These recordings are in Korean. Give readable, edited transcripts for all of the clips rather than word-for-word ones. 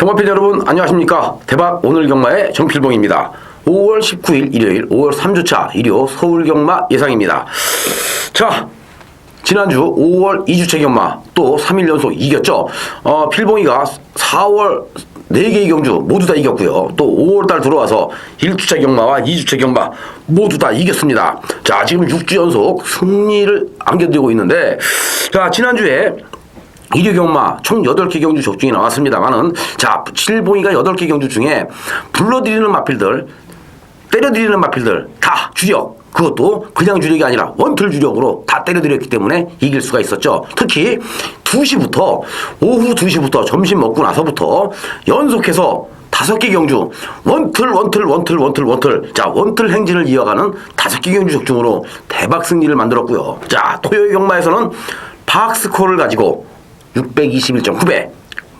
경마팬 여러분 안녕하십니까. 대박 오늘 경마의 정필봉입니다. 5월 19일 일요일 5월 3주차 일요 서울경마 예상입니다. 자, 지난주 5월 2주차 경마 또 3일 연속 이겼죠. 필봉이가 4월 4개의 경주 모두 다 이겼고요. 또 5월달 들어와서 1주차 경마와 2주차 경마 모두 다 이겼습니다. 자, 지금 6주 연속 승리를 안겨들고 있는데, 자, 지난주에 1위 경마 총 8개 경주 적중이 나왔습니다만은, 자, 필봉이가 8개 경주 중에 불러들이는 마필들, 때려들이는 마필들 다 주력, 그것도 그냥 주력이 아니라 원틀 주력으로 다 때려들였기 때문에 이길 수가 있었죠. 특히 2시부터 오후 2시부터 점심 먹고 나서부터 연속해서 5개 경주 원틀 자, 원틀 행진을 이어가는 5개 경주 적중으로 대박 승리를 만들었고요. 자, 토요일 경마에서는 박스코어를 가지고 621.9배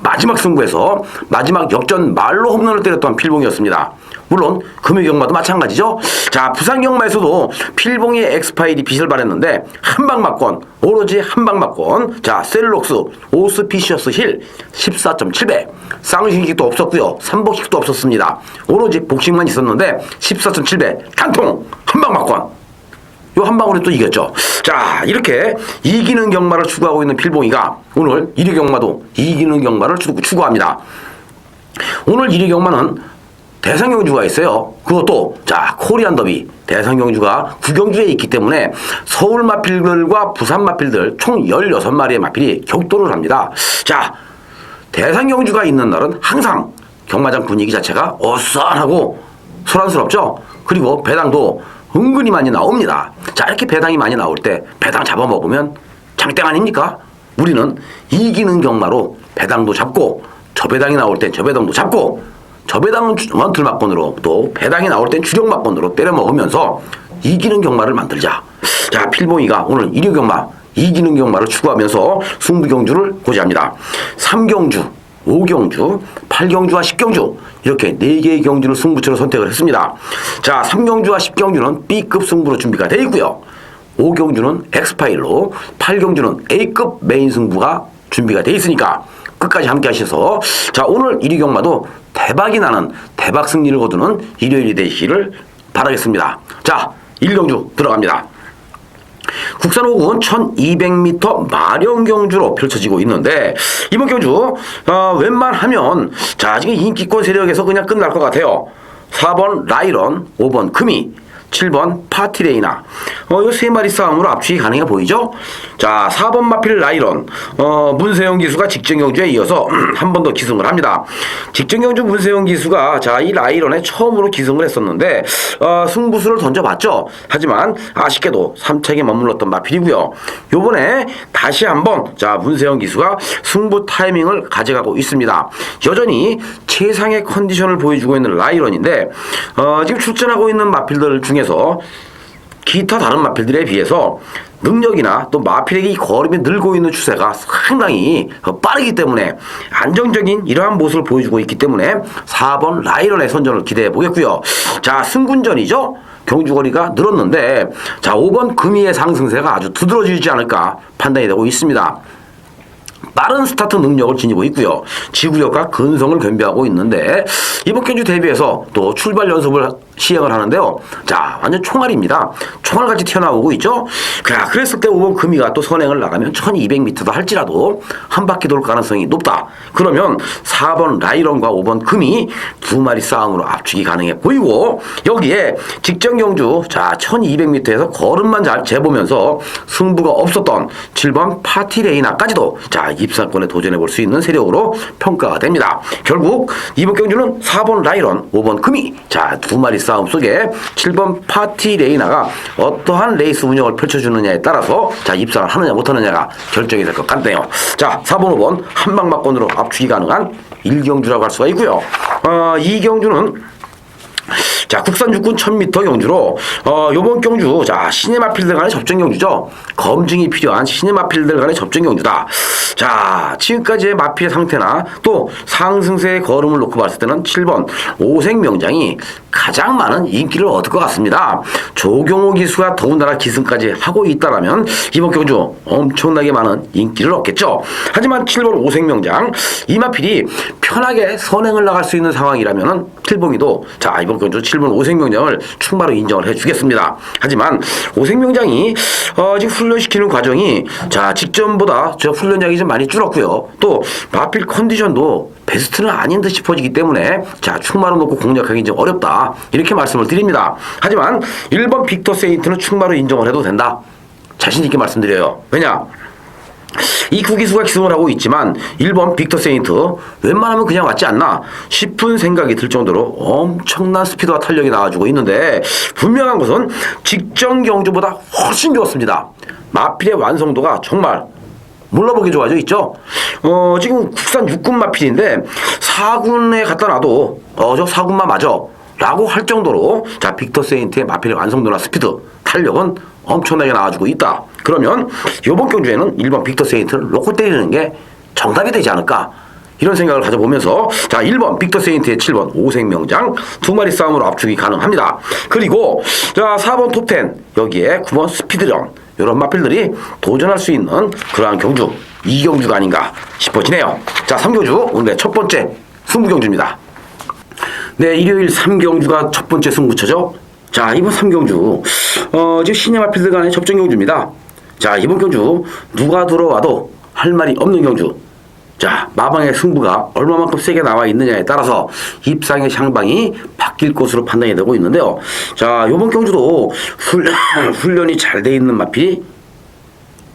마지막 승부에서 마지막 역전 말로 홈런을 때렸던 필봉이었습니다. 물론 금요 경마도 마찬가지죠. 자, 부산 경마에서도 필봉의 엑스파일이 빛을 발했는데 한방 맞건, 오로지 한방 맞건. 자, 셀록스 오스피시어스 힐 14.7배 쌍식도 없었고요, 삼복식도 없었습니다. 오로지 복식만 있었는데 14.7배 단통 한방 맞건, 요 한 방울에 또 이겼죠. 자, 이렇게 이기는 경마를 추구하고 있는 필봉이가 오늘 1위 경마도 이기는 경마를 추구합니다. 오늘 1위 경마는 대상경주가 있어요. 그것도, 자, 코리안 더비 대상경주가 9경주에 있기 때문에 서울 마필들과 부산 마필들 총 16마리의 마필이 격돌을 합니다. 자, 대상경주가 있는 날은 항상 경마장 분위기 자체가 어수선하고 소란스럽죠. 그리고 배당도 은근히 많이 나옵니다. 자, 이렇게 배당이 많이 나올 때 배당 잡아먹으면 장땡 아닙니까? 우리는 이기는 경마로 배당도 잡고, 저 배당이 나올 땐 저 배당도 잡고, 저 배당은 원틀 막건으로, 또 배당이 나올 땐 주력 막건으로 때려 먹으면서 이기는 경마를 만들자. 자, 필봉이가 오늘 1위 경마 이기는 경마를 추구하면서 승부 경주를 고지합니다. 3경주, 5경주, 8경주와 10경주 이렇게 4개의 경주를 승부처로 선택을 했습니다. 자, 3경주와 10경주는 B급 승부로 준비가 되어 있고요. 5경주는 X파일로, 8경주는 A급 메인 승부가 준비가 되어 있으니까 끝까지 함께 하셔서, 자, 오늘 1위 경마도 대박이 나는 대박 승리를 거두는 일요일이 되시기를 바라겠습니다. 자, 1경주 들어갑니다. 국산 5군 1200m 마령 경주로 펼쳐지고 있는데, 이번 경주 웬만하면, 자, 지금 인기권 세력에서 그냥 끝날 것 같아요. 4번 라이런, 5번 금이, 7번 파티레이나, 이 세 마리 싸움으로 압축이 가능해 보이죠? 자, 4번 마필 라이런, 문세영 기수가 직전 경주에 이어서 한 번 더 기승을 합니다. 직전 경주 문세영 기수가, 자, 이 라이런에 처음으로 기승을 했었는데, 승부수를 던져봤죠. 하지만 아쉽게도 3착에 머물렀던 마필이고요. 요번에 다시 한번, 자, 문세영 기수가 승부 타이밍을 가져가고 있습니다. 여전히 최상의 컨디션을 보여주고 있는 라이런인데, 지금 출전하고 있는 마필들 중에서 기타 다른 마필들에 비해서 능력이나 또 마필에게 걸음이 늘고 있는 추세가 상당히 빠르기 때문에 안정적인 이러한 모습을 보여주고 있기 때문에 4번 라이런의 선전을 기대해 보겠고요. 자, 승군전이죠. 경주거리가 늘었는데, 자, 5번 금이의 상승세가 아주 두드러지지 않을까 판단이 되고 있습니다. 빠른 스타트 능력을 지니고 있고요. 지구력과 근성을 겸비하고 있는데, 이번 경주 대비해서 또 출발 연습을 시행을 하는데요. 자, 완전 총알입니다. 총알같이 튀어나오고 있죠. 그랬을 때 5번 금이가 또 선행을 나가면 1200m도 할지라도 한 바퀴 돌 가능성이 높다. 그러면 4번 라이런과 5번 금이 두 마리 싸움으로 압축이 가능해 보이고, 여기에 직전 경주, 자, 1200m에서 걸음만 잘 재보면서 승부가 없었던 7번 파티레이나까지도, 자, 입상권에 도전해 볼 수 있는 세력으로 평가가 됩니다. 결국 이번 경주는 4번 라이런, 5번 금이, 자, 두 마리 싸움 속에 7번 파티레이나가 어떠한 레이스 운영을 펼쳐주느냐에 따라서, 자, 입상을 하느냐 못하느냐가 결정이 될 것 같네요. 자, 4번, 5번 한방 막건으로 압축이 가능한 1경주라고 할 수가 있고요. 2경주는, 자, 국산 육군 1000m 경주로 요번 경주 자, 신의 마필들 간의 접전 경주죠. 검증이 필요한 신의 마필들 간의 접전 경주다. 자, 지금까지의 마필의 상태나 또 상승세의 걸음을 놓고 봤을 때는 7번 오색명장이 가장 많은 인기를 얻을 것 같습니다. 조경호 기수가 더군다나 기승까지 하고 있다라면 이번 경주 엄청나게 많은 인기를 얻겠죠. 하지만 7번 오색명장 이 마필이 편하게 선행을 나갈 수 있는 상황이라면 필봉이도 자, 이번 경주 7번 오색명장을 충마로 인정을 해주겠습니다. 하지만 오색명장이 지금 훈련시키는 과정이 자, 직전보다 저 훈련량이 좀 많이 줄었고요. 또 마필 컨디션도 베스트는 아닌 듯 싶어지기 때문에 자, 충마로 놓고 공략하기 좀 어렵다 이렇게 말씀을 드립니다. 하지만 1번 빅터 세인트는 충마로 인정을 해도 된다. 자신 있게 말씀드려요. 왜냐? 이 구기수가 기승을 하고 있지만 1번 빅터 세인트 웬만하면 그냥 왔지 않나 싶은 생각이 들 정도로 엄청난 스피드와 탄력이 나와주고 있는데 분명한 것은 직전 경주보다 훨씬 좋았습니다. 마필의 완성도가 정말 물러보기 좋아져 있죠. 지금 국산 육군 마필인데 4군에 갖다 놔도 저 4군만 맞아 라고 할 정도로 자, 빅터 세인트의 마필의 완성도나 스피드 탄력은 엄청나게 나와주고 있다. 그러면 이번 경주에는 1번 빅터 세인트를 놓고 때리는 게 정답이 되지 않을까 이런 생각을 가져보면서 자, 1번 빅터 세인트의 7번 오색명장 두 마리 싸움으로 압축이 가능합니다. 그리고 자, 4번 톱10 여기에 9번 스피드런 이런 마필들이 도전할 수 있는 그러한 경주 2경주가 아닌가 싶어지네요. 자, 3경주 오늘의 첫 번째 승부경주입니다. 네, 일요일 3경주가 첫 번째 승부처죠. 자, 이번 3경주 지금 신의 마필들 간의 접전 경주입니다. 자, 이번 경주 누가 들어와도 할 말이 없는 경주. 자, 마방의 승부가 얼마만큼 세게 나와 있느냐에 따라서 입상의 향방이 바뀔 것으로 판단이 되고 있는데요. 자, 이번 경주도 훈련이 잘 돼 있는 마필이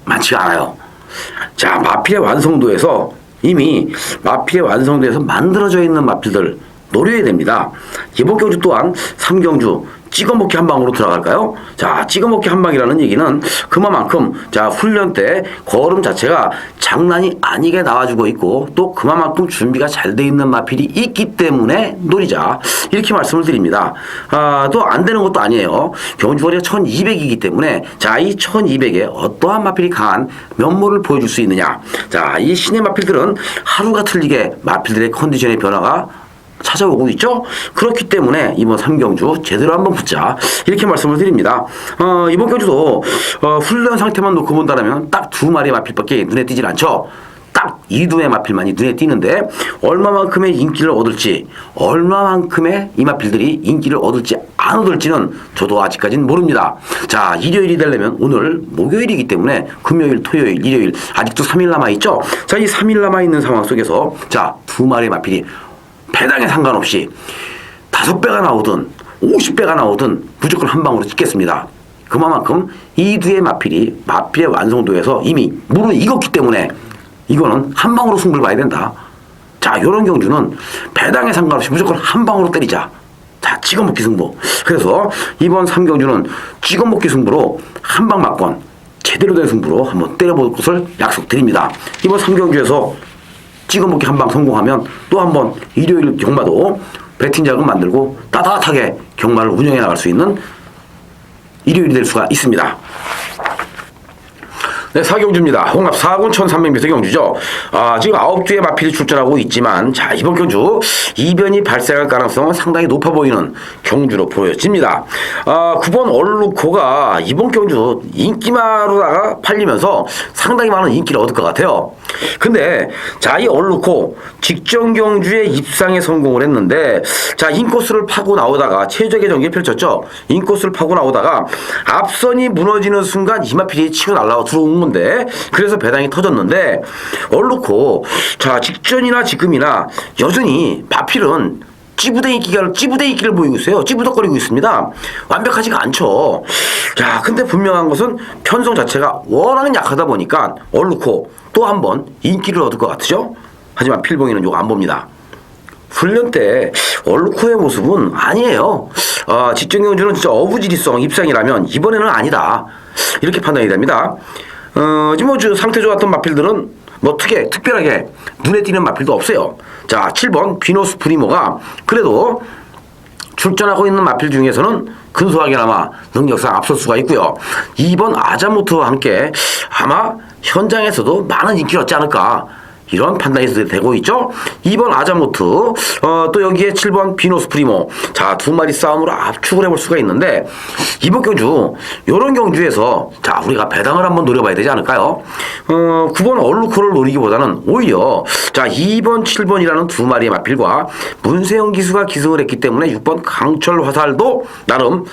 많지가 않아요. 자, 마필의 완성도에서 이미 마필의 완성도에서 만들어져 있는 마필들 노려야 됩니다. 이번 경주 또한 3경주 찍어먹기 한 방으로 들어갈까요? 자, 찍어먹기 한 방이라는 얘기는 그만큼 자, 훈련 때 걸음 자체가 장난이 아니게 나와주고 있고 또 그만큼 준비가 잘 돼 있는 마필이 있기 때문에 노리자 이렇게 말씀을 드립니다. 또 안 되는 것도 아니에요. 경주거리가 1200이기 때문에 자, 이 1200에 어떠한 마필이 강한 면모를 보여줄 수 있느냐. 자, 이 신의 마필들은 하루가 틀리게 마필들의 컨디션의 변화가 찾아오고 있죠. 그렇기 때문에 이번 3경주 제대로 한번 붙자 이렇게 말씀을 드립니다. 이번 경주도 훈련 상태만 놓고 본다면 딱 두 마리 마필밖에 눈에 띄질 않죠. 딱 이 두 의 마필만이 눈에 띄는데 얼마만큼의 인기를 얻을지 얼마만큼의 이 마필들이 인기를 얻을지 안 얻을지는 저도 아직까지는 모릅니다. 자, 일요일이 되려면 오늘 목요일이기 때문에 금요일, 토요일, 일요일 아직도 3일 남아있죠. 자, 이 3일 남아있는 상황 속에서 자, 두 마리 마필이 배당에 상관없이 5배가 나오든 50배가 나오든 무조건 한 방으로 찍겠습니다. 그만큼 이 두의 마필이 마필의 완성도에서 이미 물을 익었기 때문에 이거는 한 방으로 승부를 봐야 된다. 자, 이런 경주는 배당에 상관없이 무조건 한 방으로 때리자. 자, 찍어먹기 승부. 그래서 이번 3경주는 찍어먹기 승부로 한 방 맞건 제대로 된 승부로 한번 때려볼 것을 약속드립니다. 이번 3경주에서 찍어먹기 한 방 성공하면 또 한 번 일요일 경마도 배팅 자금 만들고 따뜻하게 경마를 운영해 나갈 수 있는 일요일이 될 수가 있습니다. 네, 4경주입니다. 홍합 4군 1300m 경주죠. 지금 9주의 마필이 출전하고 있지만 자, 이번 경주 이변이 발생할 가능성은 상당히 높아 보이는 경주로 보여집니다. 9번 얼루코가 이번 경주 인기마로다가 팔리면서 상당히 많은 인기를 얻을 것 같아요. 근데 자, 이 얼루코 직전 경주에 입상에 성공을 했는데 자, 인코스를 파고 나오다가 최적의 전개를 펼쳤죠. 인코스를 파고 나오다가 앞선이 무너지는 순간 이 마필이 치고 날아가 들어온 건데 그래서 배당이 터졌는데 얼루코 자, 직전이나 지금이나 여전히 마필은 찌부대기를 보이고 있어요. 찌부덕거리고 있습니다. 완벽하지가 않죠. 자, 근데 분명한 것은 편성 자체가 워낙 약하다 보니까 얼루코 또 한 번 인기를 얻을 것 같으죠. 하지만 필봉이는 요거 안 봅니다. 훈련 때 얼루코의 모습은 아니에요. 직전 경주는 진짜 어부지리성 입상이라면 이번에는 아니다. 이렇게 판단이 됩니다. 지금 상태 좋았던 마필들은 뭐 특별하게 눈에 띄는 마필도 없어요. 자, 7번 비노스 프리모가 그래도 출전하고 있는 마필 중에서는 근소하게나마 능력상 앞설 수가 있고요. 2번 아자모트와 함께 아마 현장에서도 많은 인기를 얻지 않을까, 이런 판단이 되고 있죠. 2번 아자모트, 또 여기에 7번 비노스 프리모. 자, 두 마리 싸움으로 압축을 해볼 수가 있는데, 이번 경주, 요런 경주에서, 자, 우리가 배당을 한번 노려봐야 되지 않을까요? 9번 얼루코를 노리기보다는 오히려, 자, 2번, 7번이라는 두 마리의 마필과 문세영 기수가 기승을 했기 때문에 6번 강철 화살도 나름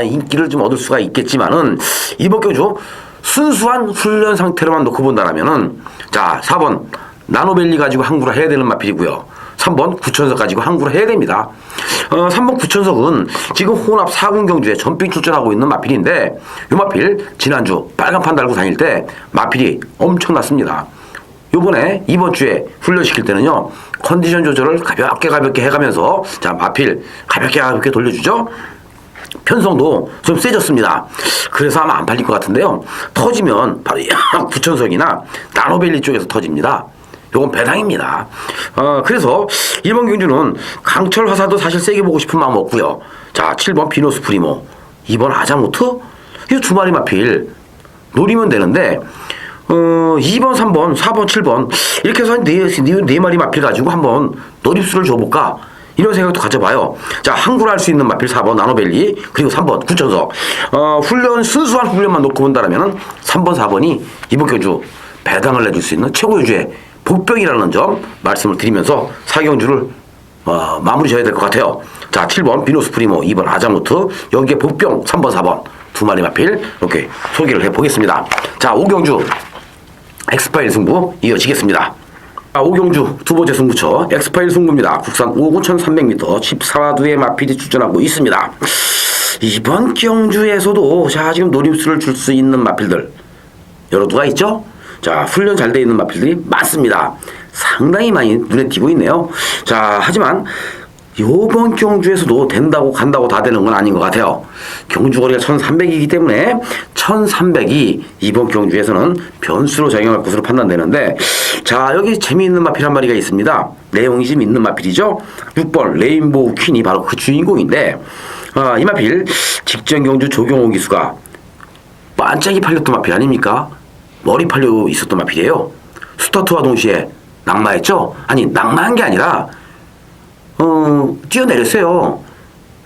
인기를 좀 얻을 수가 있겠지만은, 이번 경주, 순수한 훈련 상태로만 놓고 본다라면은, 자, 4번, 나노벨리 가지고 항구를 해야 되는 마필이고요. 3번 구천석 가지고 항구를 해야 됩니다. 3번 구천석은 지금 혼합 4군 경주에 전빙 출전하고 있는 마필인데, 이 마필 지난주 빨간판 달고 다닐 때 마필이 엄청났습니다. 요번에 이번 주에 훈련시킬 때는요, 컨디션 조절을 가볍게 해가면서, 자, 마필 가볍게 돌려주죠. 편성도 좀 세졌습니다. 그래서 아마 안 팔릴 것 같은데요. 터지면 바로 구천석이나 나노벨리 쪽에서 터집니다. 요건 배당입니다. 그래서 1번 경주는 강철 화사도 사실 세게 보고 싶은 마음 없고요. 자, 7번 비노스 프리모, 2번 아자모트, 이 두 마리 마필 노리면 되는데, 2번, 3번, 4번, 7번 이렇게 해서 네 마리 마필 가지고 한번 노립수를 줘볼까, 이런 생각도 가져봐요. 자, 항구를 할 수 있는 마필 4번 나노벨리, 그리고 3번 구천석. 순수한 훈련만 놓고 본다라면은 3번, 4번이 이번 경주 배당을 내줄 수 있는 최고의 주의 복병이라는 점 말씀을 드리면서 4경주를 마무리 져야 될 것 같아요. 자, 7번 비노스 프리모, 2번 아자모트, 여기에 복병 3번, 4번 두 마리 마필 이렇게 소개를 해보겠습니다. 자, 5경주 엑스파일 승부 이어지겠습니다. 5경주 두 번째 승부처 엑스파일 승부입니다. 국산 5,300m 14두의 마필이 출전하고 있습니다. 이번 경주에서도 자, 지금 노림수를 줄 수 있는 마필들 여러 두가 있죠? 자, 훈련 잘 돼 있는 마필들이 많습니다. 상당히 많이 눈에 띄고 있네요. 자, 하지만 요번 경주에서도 된다고 간다고 다 되는 건 아닌 것 같아요. 경주거리가 1300이기 때문에 1300이 이번 경주에서는 변수로 작용할 것으로 판단되는데, 자, 여기 재미있는 마필 한 마리가 있습니다. 내용이 좀 있는 마필이죠. 6번 레인보우 퀸이 바로 그 주인공인데, 이 마필 직전 경주 조경호 기수가 반짝이 팔렸던 마필 아닙니까? 머리 팔려 있었던 마필이에요. 스타트와 동시에 낙마했죠? 아니, 낙마한 게 아니라 뛰어내렸어요.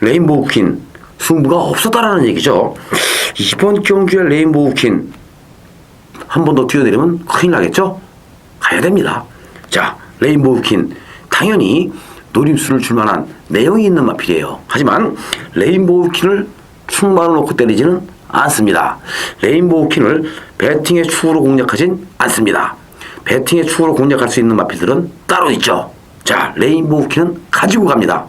레인보우 퀸 승부가 없었다라는 얘기죠. 이번 경주에 레인보우 퀸 한 번 더 뛰어내리면 큰일 나겠죠? 가야 됩니다. 자, 레인보우 퀸 당연히 노림수를 줄 만한 내용이 있는 마필이에요. 하지만 레인보우 퀸을 충만을 놓고 때리지는 않습니다. 레인보우 퀸을 배팅의 축으로 공략하진 않습니다. 배팅의 축으로 공략할 수 있는 마필들은 따로 있죠. 자, 레인보우 퀸은 가지고 갑니다.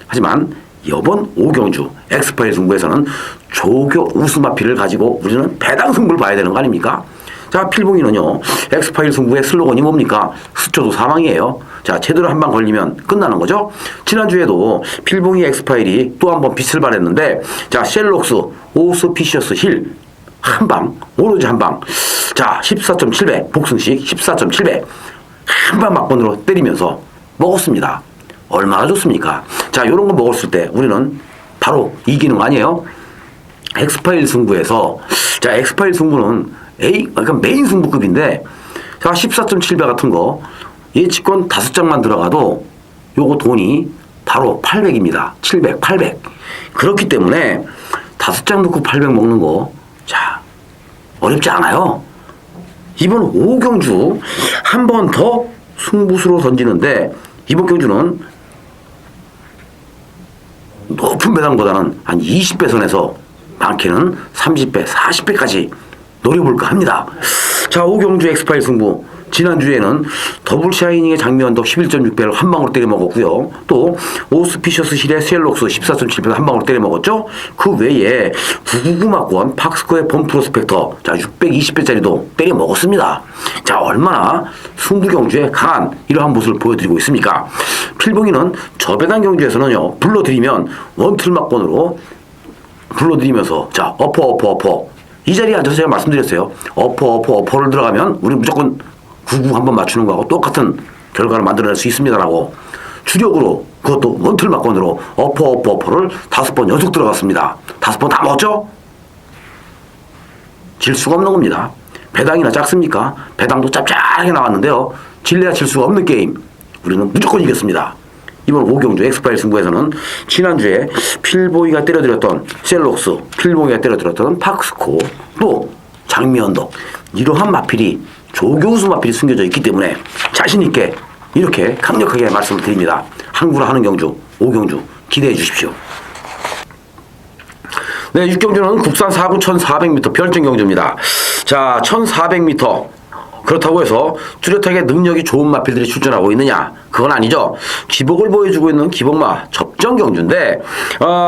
하지만 이번 5경주 엑스파일 승부에서는 조교 우수 마필을 가지고 우리는 배당 승부를 봐야 되는 거 아닙니까? 자, 필봉이는요, 엑스파일 승부의 슬로건이 뭡니까? 스쳐도 사망이에요. 자, 제대로 한 방 걸리면 끝나는 거죠. 지난주에도 필봉이 엑스파일이 또 한 번 빛을 발했는데, 자, 셸록스 오스피셔스 힐 한 방, 오로지 한 방. 자, 14.7배 복승식 14.7배 한 방 막번으로 때리면서 먹었습니다. 얼마나 좋습니까? 자, 요런 거 먹었을 때 우리는 바로 이기는 거 아니에요? 엑스파일 승부에서, 자, 엑스파일 승부는 그러니까 메인 승부급인데, 자, 14.7배 같은 거 예측권 5장만 들어가도 요거 돈이 바로 800입니다. 700, 800. 그렇기 때문에 5장 넣고 800 먹는 거, 자, 어렵지 않아요. 이번 5경주 한 번 더 승부수로 던지는데, 이번 경주는 높은 배당보다는 한 20배 선에서 많게는 30배, 40배까지 노려볼까 합니다. 자, 5경주 엑스파일 승부. 지난주에는 더블 샤이닝의 장미언덕 11.6배를 한 방으로 때려 먹었고요. 또 오스피셔스 실의 셀록스 14.7배를 한 방으로 때려 먹었죠. 그 외에 999막권 팍스코의 범프로스펙터, 자, 620배짜리도 때려 먹었습니다. 자, 얼마나 승부 경주에 강한 이러한 모습을 보여드리고 있습니까? 필봉이는 저배당 경주에서는요, 불러드리면 원툴 막권으로 불러드리면서, 자, 어퍼 이 자리에 앉아서 제가 말씀드렸어요. 어퍼를 들어가면 우리 무조건 99 한번 맞추는 거하고 똑같은 결과를 만들어낼 수 있습니다라고 주력으로 그것도 원틀막건으로 어퍼를 5번 연속 들어갔습니다. 5번 다 먹었죠? 질 수가 없는 겁니다. 배당이나 작습니까? 배당도 짭짤하게 나왔는데요. 질래야 질 수가 없는 게임. 우리는 무조건 이겼습니다. 이번 오경주 엑스파일 승부에서는 지난주에 필보이가 때려들였던 셀록스, 필보이가 때려들였던 팍스코, 또 장미언덕, 이러한 마필이 조교수 마필이 숨겨져 있기 때문에 자신있게 이렇게 강력하게 말씀을 드립니다. 항구라 하는 경주, 오경주 기대해 주십시오. 네, 6경주는 국산 4구 1400m 별정 경주입니다. 자, 1400m. 그렇다고 해서 뚜렷하게 능력이 좋은 마필들이 출전하고 있느냐? 그건 아니죠. 기복을 보여주고 있는 기복마 접전 경주인데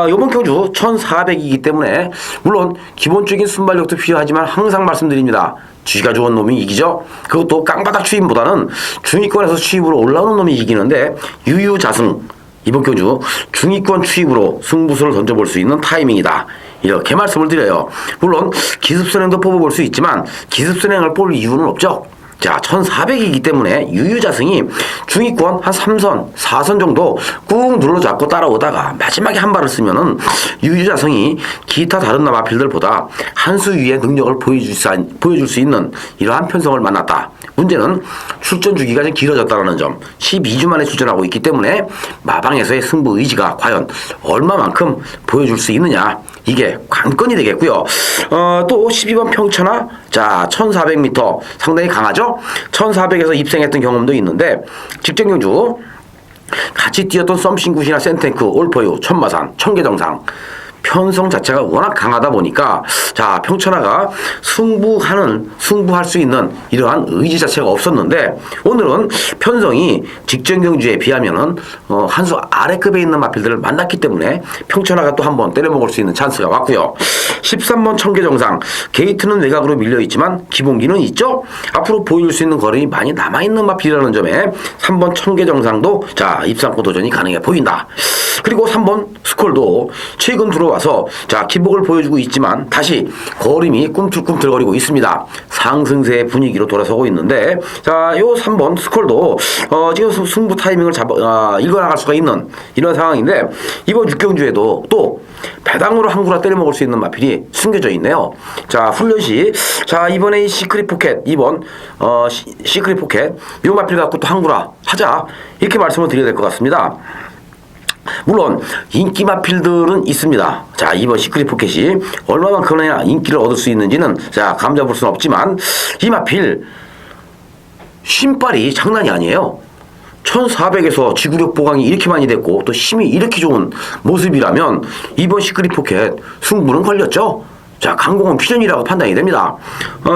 이번 경주 1400이기 때문에 물론 기본적인 순발력도 필요하지만 항상 말씀드립니다. 쥐가 좋은 놈이 이기죠. 그것도 깡바닥 추임보다는 중위권에서 추임으로 올라오는 놈이 이기는데 유유자승 이번 경주 중위권 추임으로 승부수를 던져볼 수 있는 타이밍이다. 이렇게 말씀을 드려요. 물론 기습선행도 뽑아볼 수 있지만 기습선행을 볼 이유는 없죠. 자, 1400이기 때문에 유유자승이 중위권 한 3선, 4선 정도 꾹 눌러잡고 따라오다가 마지막에 한 발을 쓰면은 유유자승이 기타 다른 마필들보다 한 수 위의 능력을 보여줄 수 있는 이러한 편성을 만났다. 문제는 출전 주기가 좀 길어졌다는 점. 12주 만에 출전하고 있기 때문에 마방에서의 승부 의지가 과연 얼마만큼 보여줄 수 있느냐. 이게 관건이 되겠고요. 또 12번 평천하, 자 1400m 상당히 강하죠. 1400에서 입생했던 경험도 있는데 직전 경주 같이 뛰었던 썸싱굿이나 센탱크, 올포유, 천마산, 청계정상 편성 자체가 워낙 강하다 보니까 자 평천하가 승부할 수 있는 이러한 의지 자체가 없었는데 오늘은 편성이 직전 경주에 비하면은 한 수 아래급에 있는 마필들을 만났기 때문에 평천하가 또 한번 때려먹을 수 있는 찬스가 왔고요. 13번 청계정상 게이트는 외곽으로 밀려있지만 기본기는 있죠. 앞으로 보여줄 수 있는 거리 많이 남아있는 마필이라는 점에 3번 청계정상도 자 입상권 도전이 가능해 보인다. 그리고 3번 스콜도 최근 들어와서 자 기복을 보여주고 있지만 다시 거림이 꿈틀꿈틀거리고 있습니다. 상승세의 분위기로 돌아서고 있는데 자 요 3번 스콜도 지금 승부 타이밍을 읽어나갈 수가 있는 이런 상황인데 이번 6경주에도 또 배당으로 항구라 때려먹을 수 있는 마필이 숨겨져 있네요. 자 훈련시 자 이번에 이 시크릿 포켓 이번 시크릿 포켓 요 마필 갖고 또 항구라 하자 이렇게 말씀을 드려야 될 것 같습니다. 물론 인기 마필들은 있습니다. 자 이번 시크릿 포켓이 얼마만큼이나 인기를 얻을 수 있는지는 자 감잡을 수는 없지만 이 마필 신발이 장난이 아니에요. 1400에서 지구력 보강이 이렇게 많이 됐고 또 힘이 이렇게 좋은 모습이라면 이번 시크릿 포켓 승부는 걸렸죠. 자 강공은 필연이라고 판단이 됩니다.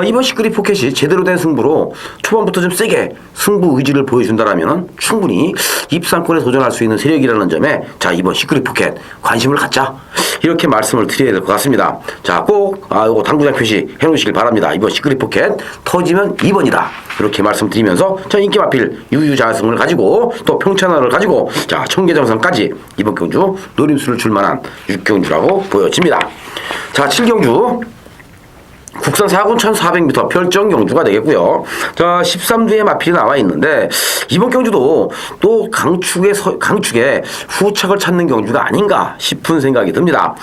이번 시크릿 포켓이 제대로 된 승부로 초반부터 좀 세게 승부 의지를 보여준다라면 충분히 입상권에 도전할 수 있는 세력이라는 점에 자 이번 시크릿 포켓 관심을 갖자 이렇게 말씀을 드려야 될 것 같습니다. 자 꼭 요거 당구장 표시 해놓으시길 바랍니다. 이번 시크릿 포켓 터지면 2번이다 이렇게 말씀드리면서 자 인기 마필 유유자승을 가지고 또 평천하를 가지고 자 청계정상까지 이번 경주 노림수를 줄 만한 6경주라고 보여집니다. 자 7경주 국산 4군 1400m 별정 경주가 되겠고요. 자 13주에 마필이 나와 있는데 이번 경주도 또 강축에 후착을 찾는 경주가 아닌가 싶은 생각이 듭니다.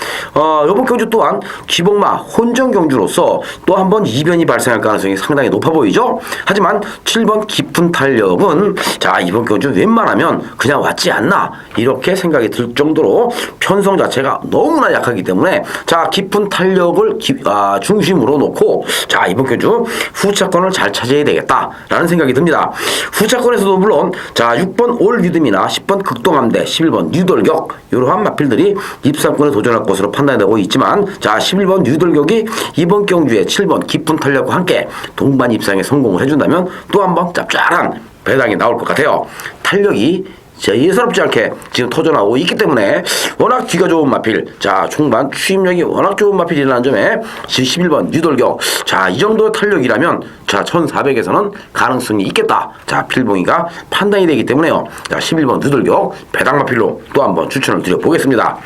이번 경주 또한 기복마 혼전 경주로서 또 한 번 이변이 발생할 가능성이 상당히 높아 보이죠. 하지만 7번 깊은 탄력은 자 이번 경주 웬만하면 그냥 왔지 않나 이렇게 생각이 들 정도로 편성 자체가 너무나 약하기 때문에 자 깊은 탄력을 중심으로 놓고 자 이번 경주 후차권을 잘 찾아야 되겠다라는 생각이 듭니다. 후차권에서도 물론 자 6번 올 리듬이나 10번 극동함대 11번 뉴돌격 이러한 마필들이 입상권에 도전할 것으로 판단되고 있지만 자 11번 뉴돌격이 이번 경주에 7번 깊은 탄력과 함께 동반 입상에 성공을 해준다면 또 한 번 짭짤한 배당이 나올 것 같아요. 탄력이 예사롭지 않게 지금 터져나오고 있기 때문에 워낙 뒤가 좋은 마필 자 총반 추임력이 워낙 좋은 마필이라는 점에 11번 뉴돌격 자 이 정도 탄력이라면 자 1400에서는 가능성이 있겠다 자 필봉이가 판단이 되기 때문에요. 자 11번 뉴돌격 배당 마필로 또 한번 추천을 드려보겠습니다.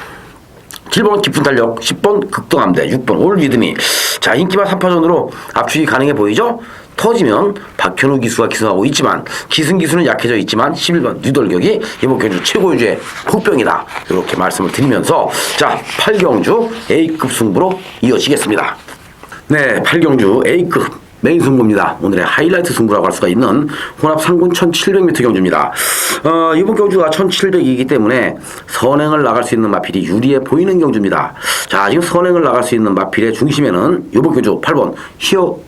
7번 깊은 탄력, 10번 극동함대, 6번 올 리듬이 자 인기만 3파전으로 압축이 가능해 보이죠? 터지면 박현우 기수가 기승하고 있지만 기승기수는 약해져 있지만 11번 뉴덜격이 이번 경주 최고유주의 국병이다. 이렇게 말씀을 드리면서 자 8경주 A급 승부로 이어지겠습니다. 네, 8경주 A급 메인 승부입니다. 오늘의 하이라이트 승부라고 할 수가 있는 혼합 상군 1700m 경주입니다. 이번 경주가 1700이기 때문에 선행을 나갈 수 있는 마필이 유리해 보이는 경주입니다. 자, 지금 선행을 나갈 수 있는 마필의 중심에는 이번 경주 8번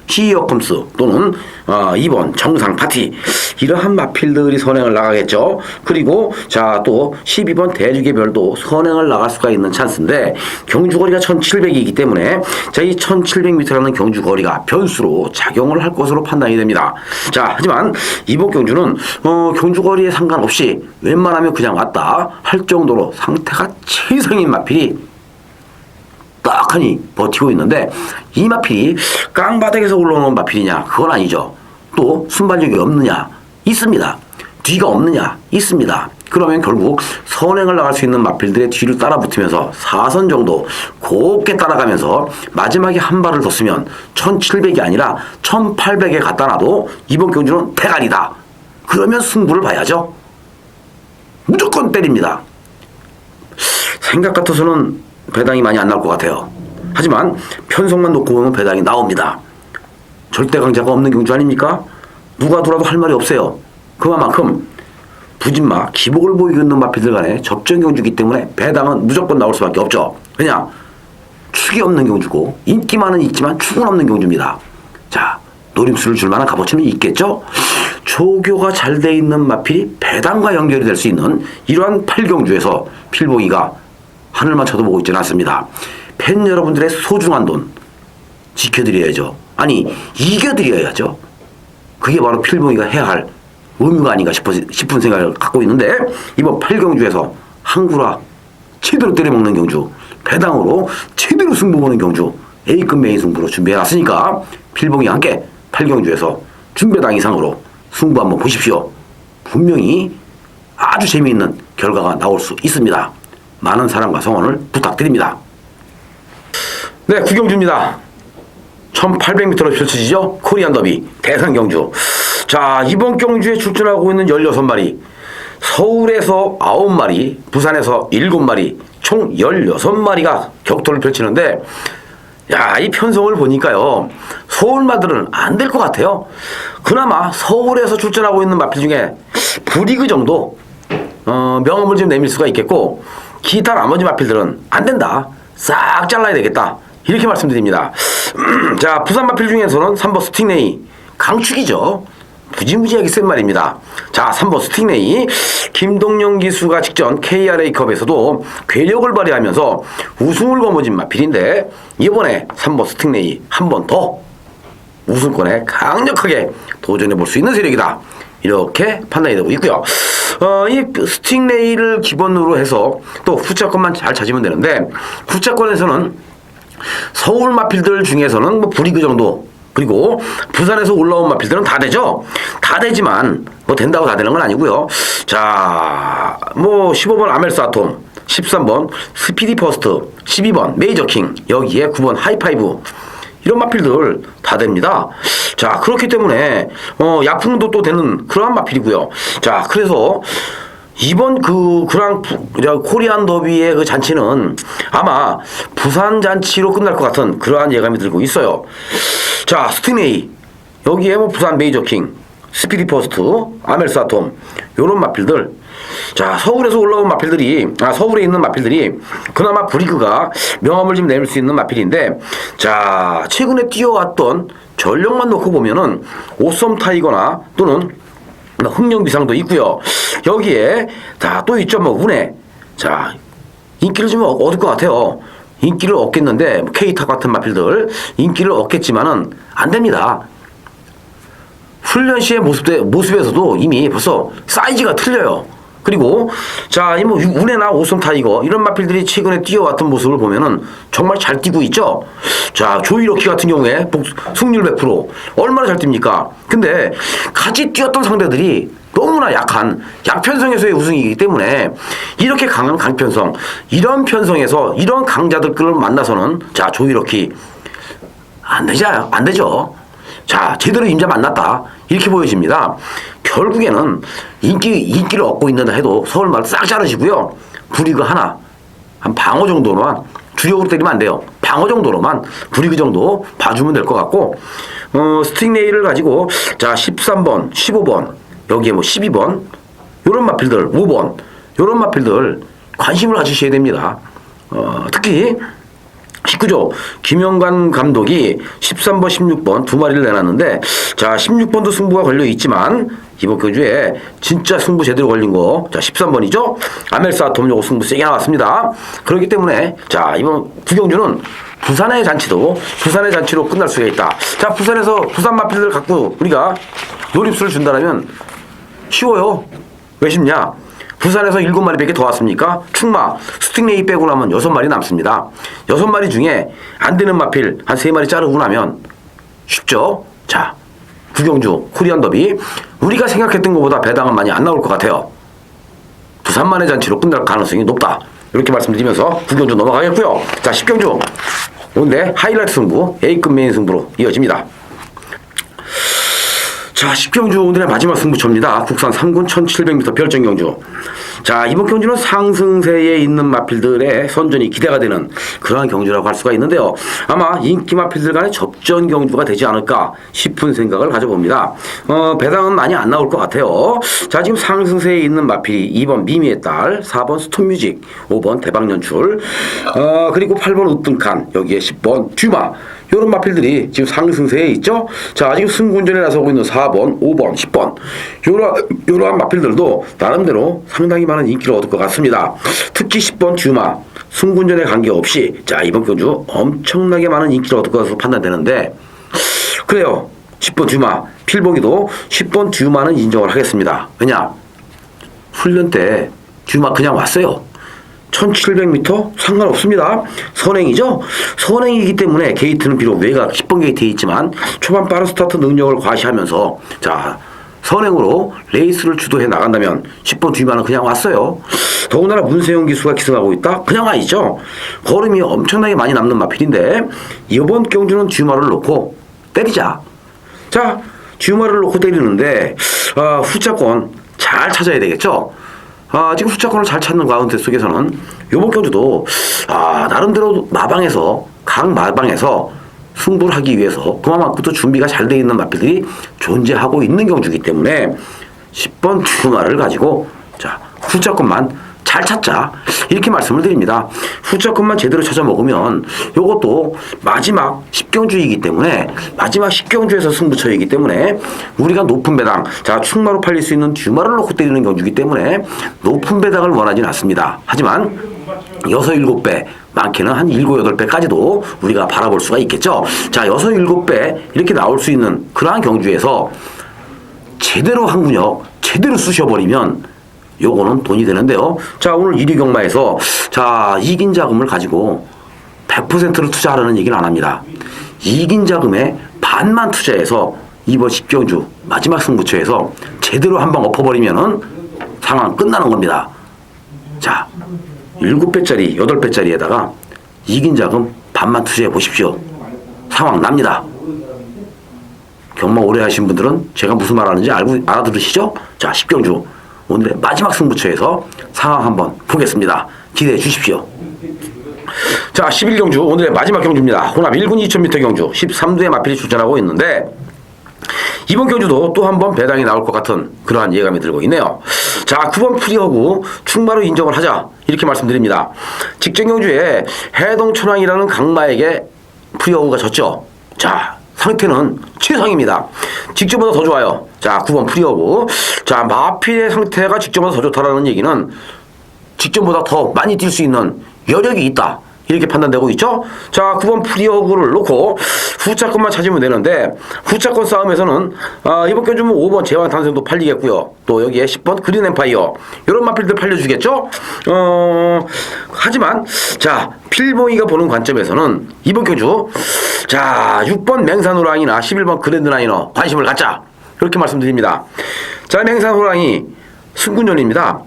히어컴스 또는 2번 정상파티 이러한 마필들이 선행을 나가겠죠. 그리고 자, 또 12번 대주개별도 선행을 나갈 수가 있는 찬스인데 경주거리가 1700이기 때문에 자, 이 1700m라는 경주거리가 변수로 작용을 할 것으로 판단이 됩니다. 자, 하지만 이번 경주는 경주거리에 상관없이 웬만하면 그냥 왔다 할 정도로 상태가 최상인 마필이 딱하니 버티고 있는데 이 마필이 깡바닥에서 올라오는 마필이냐? 그건 아니죠. 또 순발력이 없느냐? 있습니다. 뒤가 없느냐? 있습니다. 그러면 결국 선행을 나갈 수 있는 마필들의 뒤를 따라 붙으면서 4선 정도 곱게 따라가면서 마지막에 한 발을 더 쓰면 1700이 아니라 1800에 갖다 놔도 이번 경주는 대가리다. 그러면 승부를 봐야죠. 무조건 때립니다. 생각 같아서는 배당이 많이 안 나올 것 같아요. 하지만 편성만 놓고 보면 배당이 나옵니다. 절대 강자가 없는 경주 아닙니까? 누가 돌아도 할 말이 없어요. 그만큼 부진마, 기복을 보이고 있는 마필들 간의 접전 경주이기 때문에 배당은 무조건 나올 수밖에 없죠. 왜냐? 축이 없는 경주고 인기만은 있지만 축은 없는 경주입니다. 자, 노림수를 줄 만한 값어치는 있겠죠? 조교가 잘 돼 있는 마필이 배당과 연결이 될 수 있는 이러한 8경주에서 필보기가 하늘만 쳐다보고 있지는 않습니다. 팬 여러분들의 소중한 돈 지켜드려야죠. 아니, 이겨드려야죠. 그게 바로 필보기가 해야 할 의무가 아닌가 싶은 생각을 갖고 있는데 이번 8경주에서 항구라 제대로 때려먹는 경주, 배당으로 제대로 승부 보는 경주 A급 메인 승부로 준비해놨으니까 필봉이와 함께 8경주에서 준배당 이상으로 승부 한번 보십시오. 분명히 아주 재미있는 결과가 나올 수 있습니다. 많은 사랑과 성원을 부탁드립니다. 네, 9경주입니다. 1800m로 펼쳐지죠. 코리안 더비 대상경주. 자, 이번 경주에 출전하고 있는 16마리, 서울에서 9마리, 부산에서 7마리, 총 16마리가 격돌을 펼치는데 야, 이 편성을 보니까요 서울마들은 안 될 것 같아요. 그나마 서울에서 출전하고 있는 마필 중에 부리그 정도 명함을 좀 내밀 수가 있겠고 기타 나머지 마필들은 안 된다. 싹 잘라야 되겠다. 이렇게 말씀드립니다. 자, 부산 마필 중에서는 3번 스팅레이 강축이죠. 무지무지하게 센 말입니다. 자, 3번 스팅레이 김동영 기수가 직전 KRA컵에서도 괴력을 발휘하면서 우승을 거머쥔 마필인데 이번에 3번 스팅레이 한 번 더 우승권에 강력하게 도전해 볼 수 있는 세력이다. 이렇게 판단이 되고 있고요. 이 스팅레이를 기본으로 해서 또 후차권만 잘 찾으면 되는데 후차권에서는 서울 마필들 중에서는 뭐 부리그 정도 그리고 부산에서 올라온 마필들은 다 되죠. 다 되지만 뭐 된다고 다 되는 건 아니고요. 자, 뭐 15번 아멜스 아톰, 13번 스피디 퍼스트, 12번 메이저킹, 여기에 9번 하이파이브 이런 마필들 다 됩니다. 자, 그렇기 때문에 약풍도 또 되는 그러한 마필이고요. 자, 그래서 이번 그 코리안 더비의 그 잔치는 아마 부산 잔치로 끝날 것 같은 그러한 예감이 들고 있어요. 자, 스팅레이 여기에 뭐 부산 메이저킹, 스피디 퍼스트, 아멜스 아톰 요런 마필들. 자, 서울에서 올라온 마필들이 서울에 있는 마필들이 그나마 브리그가 명함을 좀 내밀 수 있는 마필인데 자, 최근에 뛰어왔던 전력만 놓고 보면은 오썸 타이거나 또는 흥령비상도 있고요. 여기에 자, 또 있죠. 뭐 운해. 자, 인기를 좀 얻을 것 같아요. 인기를 얻겠는데 케이타 같은 마필들 인기를 얻겠지만은 안 됩니다. 훈련 시의 모습에서도 이미 벌써 사이즈가 틀려요. 그리고 자, 이 뭐 운해나 오썸 타이거 이런 마필들이 최근에 뛰어왔던 모습을 보면은 정말 잘 뛰고 있죠. 자, 조이러키 같은 경우에 승률 100% 얼마나 잘 뜁니까? 근데 같이 뛰었던 상대들이 너무나 약한 약편성에서의 우승이기 때문에 이렇게 강한 강편성 이런 편성에서 이런 강자들을 만나서는 자, 조이러키 안 되죠. 자, 제대로 임자 만났다. 이렇게 보여집니다. 결국에는 인기를 얻고 있는다 해도 서울말 싹 자르시고요. 불이그 하나, 한 방어 정도로만, 주력으로 때리면 안 돼요. 방어 정도로만 불이그 정도 봐주면 될 것 같고, 스틱레이를 가지고, 자, 13번, 15번, 여기에 뭐 12번, 요런 마필들, 5번, 요런 마필들 관심을 가지셔야 됩니다. 특히, 19조 김영관 감독이 13번, 16번 두 마리를 내놨는데, 자, 16번도 승부가 걸려 있지만 이번 경주에 진짜 승부 제대로 걸린 거, 자, 13번이죠. 아멜사톰 요거 승부 세게 나왔습니다. 그렇기 때문에 자, 이번 구경주는 부산의 잔치로 끝날 수가 있다. 자, 부산에서 부산 마필들 갖고 우리가 노립수를 준다면 쉬워요. 왜 쉽냐? 부산에서 7마리밖에 더 왔습니까? 충마, 스틱레이 빼고 나면 6마리 남습니다. 6마리 중에 안 되는 마필 한 3마리 자르고 나면 쉽죠? 자, 구경주, 코리안 더비. 우리가 생각했던 것보다 배당은 많이 안 나올 것 같아요. 부산만의 잔치로 끝날 가능성이 높다. 이렇게 말씀드리면서 구경주 넘어가겠고요. 자, 10경주. 오늘 하이라이트 승부, A급 메인 승부로 이어집니다. 자, 10경주 오늘의 마지막 승부처입니다. 국산 3군 1700m 별정경주. 자, 이번 경주는 상승세에 있는 마필들의 선전이 기대가 되는 그러한 경주라고 할 수가 있는데요. 아마 인기 마필들 간의 접전 경주가 되지 않을까 싶은 생각을 가져봅니다. 배당은 많이 안 나올 것 같아요. 자, 지금 상승세에 있는 마필이 2번 미미의 딸, 4번 스톱뮤직, 5번 대박연출, 그리고 8번 우뚱칸, 여기에 10번 듀마. 요런 마필들이 지금 상승세에 있죠? 자, 지금 승군전에 나서고 있는 4번, 5번, 10번. 요러한 마필들도 나름대로 상당히 많은 인기를 얻을 것 같습니다. 특히 10번 듀마, 승군전에 관계없이, 자, 이번 경주 엄청나게 많은 인기를 얻을 것으로 판단되는데, 그래요. 10번 듀마, 필보기도 10번 듀마는 인정을 하겠습니다. 왜냐? 훈련 때 듀마 그냥 왔어요. 1700m 상관없습니다. 선행이죠. 선행이기 때문에 게이트는 비록 외곽 10번 게이트에 있지만 초반 빠른 스타트 능력을 과시하면서, 자, 선행으로 레이스를 주도해 나간다면 10번 듀마는 그냥 왔어요. 더군다나 문세영 기수가 기승하고 있다? 그냥 와 있죠. 걸음이 엄청나게 많이 남는 마필인데 이번 경주는 듀마를 놓고 때리자. 자, 듀마를 놓고 때리는데 후차권 잘 찾아야 되겠죠. 지금 후차권을 잘 찾는 가운데 속에서는 요번 경주도 나름대로 각 마방에서 승부를 하기 위해서 그만큼도 준비가 잘 되어 있는 마필들이 존재하고 있는 경주이기 때문에 10번 듀마를 가지고, 자, 후차권만 잘 찾자, 이렇게 말씀을 드립니다. 후차권만 제대로 찾아 먹으면 요것도 마지막 10경주이기 때문에, 마지막 10경주에서 승부처이기 때문에 우리가 높은 배당, 자, 충마로 팔릴 수 있는 듀마를 놓고 때리는 경주이기 때문에 높은 배당을 원하진 않습니다. 하지만 6, 7배, 많게는 한 7, 8배까지도 우리가 바라볼 수가 있겠죠. 자, 6, 7배 이렇게 나올 수 있는 그러한 경주에서 제대로 한 근역 제대로 쑤셔버리면 요거는 돈이 되는데요. 자, 오늘 1위 경마에서, 자, 이긴 자금을 가지고 100%를 투자하라는 얘기는 안 합니다. 이긴 자금의 반만 투자해서 이번 10경주 마지막 승부처에서 제대로 한 방 엎어버리면은 상황 끝나는 겁니다. 자, 7배짜리, 8배짜리에다가 이긴 자금 반만 투자해 보십시오. 상황 납니다. 경마 오래 하신 분들은 제가 무슨 말 하는지 알아들으시죠? 자, 10경주 오늘의 마지막 승부처에서 상황 한번 보겠습니다. 기대해 주십시오. 자, 11경주 오늘의 마지막 경주입니다. 혼합 1군 2000m 경주 13두의 마필이 출전하고 있는데 이번 경주도 또 한 번 배당이 나올 것 같은 그러한 예감이 들고 있네요. 자, 9번 프리허구 충마로 인정을 하자, 이렇게 말씀드립니다. 직전 경주에 해동천왕이라는 강마에게 프리허구가 졌죠. 자, 상태는 최상입니다. 직전보다 더 좋아요. 자, 9번 프리허구. 자, 마필의 상태가 직전보다 더 좋다라는 얘기는 직전보다 더 많이 뛸 수 있는 여력이 있다, 이렇게 판단되고 있죠. 자, 9번 프리허구를 놓고 후차권만 찾으면 되는데, 후차권 싸움에서는 이번 경주는 5번 제왕 탄생도 팔리겠고요. 또 여기에 10번 그린 엠파이어, 이런 마필들 팔려주겠죠. 하지만 자, 필봉이가 보는 관점에서는 이번 경주, 자, 6번 맹산호랑이나 11번 그랜드라이너 관심을 갖자, 이렇게 말씀드립니다. 자, 맹산호랑이 승군전입니다.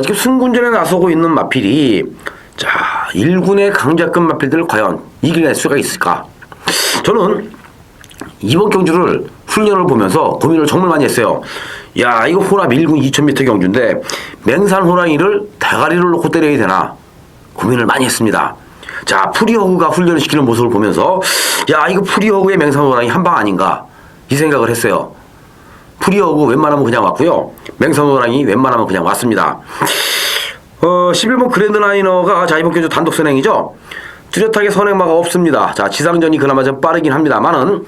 지금 승군전에 나서고 있는 마필이, 자, 1군의 강자급 마필들을 과연 이겨낼 수가 있을까? 저는 이번 경주를 훈련을 보면서 고민을 정말 많이 했어요. 야, 이거 호랍 1군 2000m 경주인데 맹산 호랑이를 대가리를 놓고 때려야 되나 고민을 많이 했습니다. 자, 프리허그가 훈련을 시키는 모습을 보면서 야, 이거 프리허그의 맹산 호랑이 한 방 아닌가 이 생각을 했어요. 프리허그 웬만하면 그냥 왔고요. 맹산 호랑이 웬만하면 그냥 왔습니다. 11번 그랜드라이너가 자, 이번 경주 단독 선행이죠. 뚜렷하게 선행마가 없습니다. 자, 지상전이 그나마 좀 빠르긴 합니다만은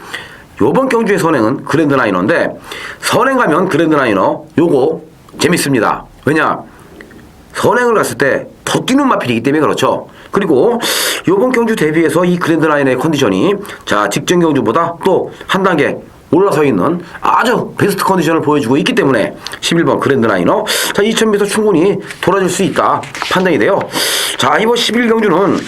요번 경주의 선행은 그랜드라이너인데 선행 가면 그랜드라이너 요거 재밌습니다. 왜냐? 선행을 갔을 때 더 뛰는 마필이기 때문에 그렇죠. 그리고 요번 경주 대비해서 이 그랜드라이너의 컨디션이 자, 직전 경주보다 또 한 단계 올라서 있는 아주 베스트 컨디션을 보여주고 있기 때문에 11번 그랜드라이너 자, 2000m 충분히 돌아줄 수 있다 판단이 돼요. 자, 이번 11경주는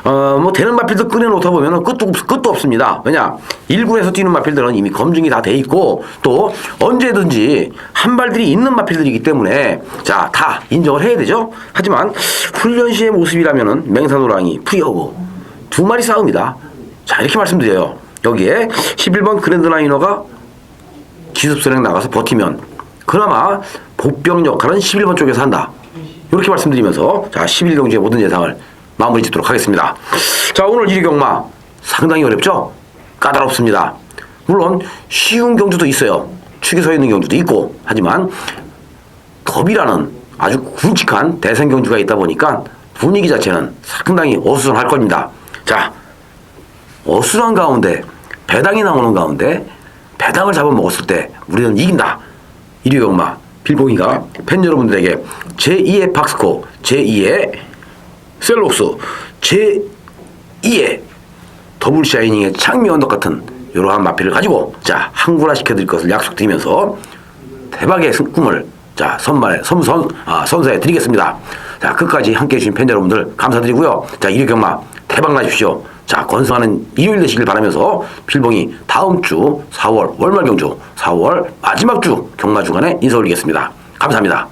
뭐 되는 마필들 꺼내놓다 보면 끝도 없습니다. 왜냐? 1군에서 뛰는 마필들은 이미 검증이 다 돼 있고 또 언제든지 한 발들이 있는 마필들이기 때문에 자, 다 인정을 해야 되죠. 하지만 훈련 시의 모습이라면은 맹산호랑이, 프리허그 두 마리 싸움이다. 자, 이렇게 말씀드려요. 여기에 11번 그랜드라이너가 기습선행 나가서 버티면 그나마 보병 역할은 11번 쪽에서 한다. 이렇게 말씀드리면서 자, 11경주의 모든 예상을 마무리 짓도록 하겠습니다. 자, 오늘 1위 경마 상당히 어렵죠? 까다롭습니다. 물론 쉬운 경주도 있어요. 축에 서 있는 경주도 있고 하지만 더비라는 아주 굵직한 대선 경주가 있다 보니까 분위기 자체는 상당히 어수선할 겁니다. 자, 어수선한 가운데 배당이 나오는 가운데 배당을 잡아먹었을 때 우리는 이긴다. 1위 경마 필봉이가 팬 여러분들에게 제2의 박스코, 제2의 셀록스, 제2의 더블 샤이닝의 장미 언덕 같은 이러한 마필을 가지고 자, 항구라 시켜드릴 것을 약속드리면서 대박의 꿈을 자, 선사해 드리겠습니다. 자, 끝까지 함께 해주신 팬 여러분들 감사드리고요. 자, 1위 경마 대박 나십시오. 자, 건승하는 일요일 되시길 바라면서 필봉이 다음 주 4월 월말 경주 4월 마지막 주 경마 주간에 인사 올리겠습니다. 감사합니다.